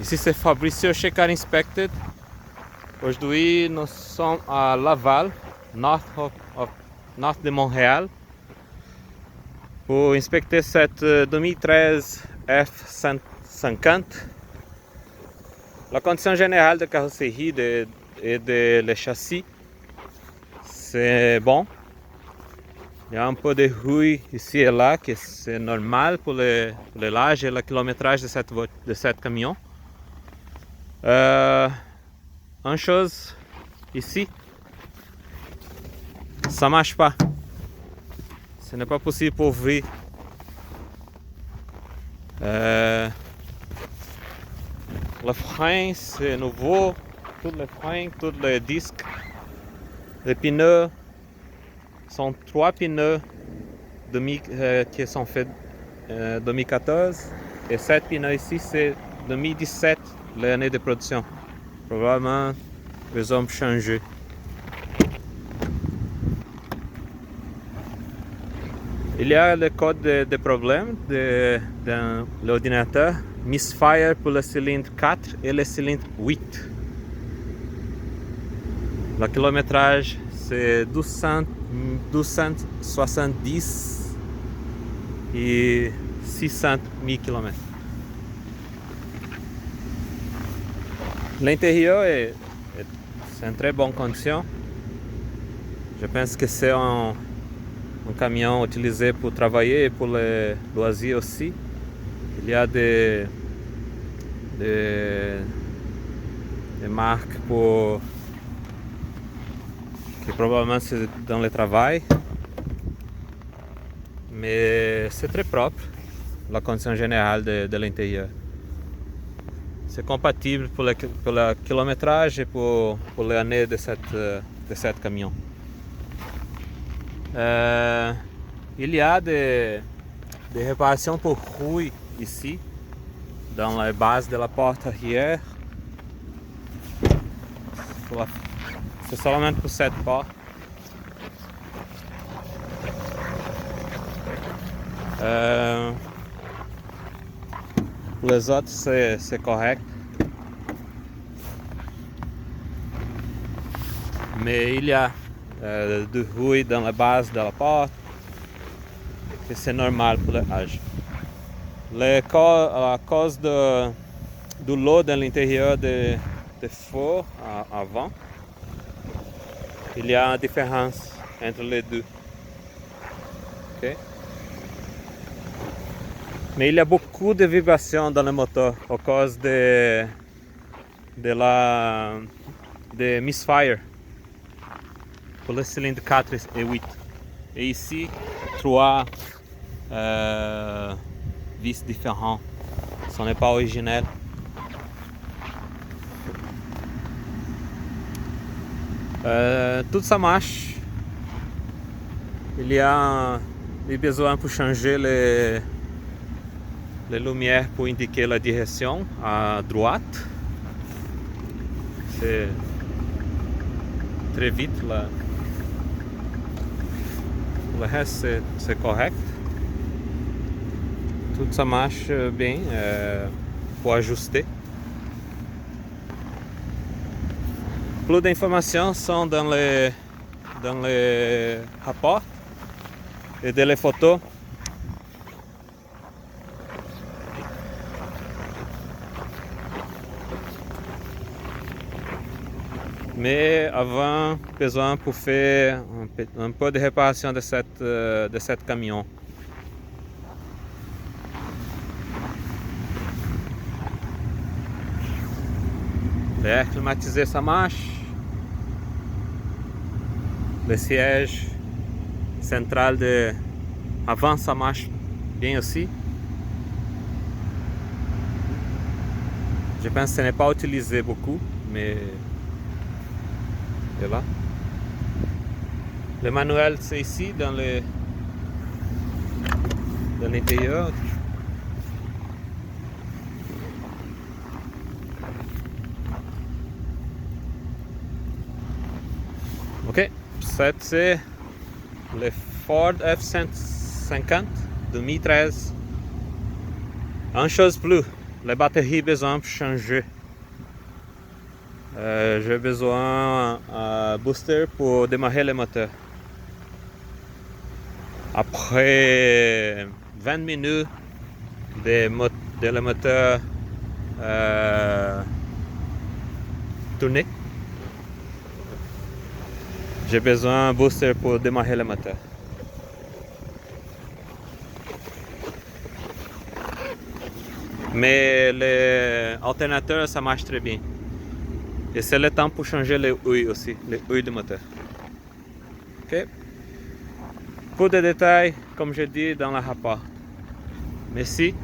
Ici c'est Fabricio chez Car Inspected. Aujourd'hui nous sommes à Laval, nord de Montréal, pour inspecter cette 2013 F-150. La condition générale de carrosserie et de le châssis, c'est bon. Il y a un peu de rouille ici et là, que c'est normal pour l'âge et le kilométrage de cette camion. Une chose ici, ça marche pas. Ce n'est pas possible pour ouvrir. Le frein c'est nouveau, tous les freins, tous les disques, les pneus sont 3 pneus qui sont faits 2014 et 7 pneus ici c'est 2017, l'année de production. Probablement ils ont changé. Il y a le code de problème de l'ordinateur, misfire pour le cylindre 4 et le cylindre 8. Le kilométrage c'est 270 et 600 000 km. L'intérieur est en très bonne condition. Je pense que c'est un camion utilisé pour travailler et pour les loisirs aussi. Il y a des marques pour que probablement c'est dans le travail, mais c'est très propre, la condition générale de l'intérieur. C'est compatible pour le kilométrage et pour l'année de cette camion. Il y a des réparations pour rouille ici, dans la base de la porte arrière. C'est seulement pour cette porte. Pour les autres, c'est correct. Mais il y a de rouille dans la base de la porte. Et c'est normal pour l'âge. À cause du lot dans l'intérieur des fours avant, il y a une différence entre les deux. Okay? Mais il y a beaucoup de vibrations dans le moteur à cause de misfire pour le cylindre 4 et 8. Et ici, 3 vis différents. Ce n'est pas original. Tout ça marche. Il y a besoin pour changer les lumières pour indiquer la direction à droite. C'est très vite là. Le reste c'est correct. Tout ça marche bien pour ajuster. Plus d'informations sont dans les rapports et dans les photos. Mais avant, besoin pour faire un peu de réparation de cette camion. L'air climatisé, ça marche. Le siège central avant, ça marche bien aussi. Je pense que ce n'est pas utilisé beaucoup, mais et là. Le manuel c'est ici dans l'intérieur. Ok, c'est le Ford F-150 2013. Une chose plus, la batterie besoin de changer. J'ai besoin d'un booster pour démarrer le moteur. Après 20 minutes de le moteur tourner, j'ai besoin d'un booster pour démarrer le moteur. Mais l'alternateur, ça marche très bien. Et c'est le temps pour changer les huiles aussi, les huiles du moteur. Ok? Pour des détails, comme je dis dans le rapport. Merci.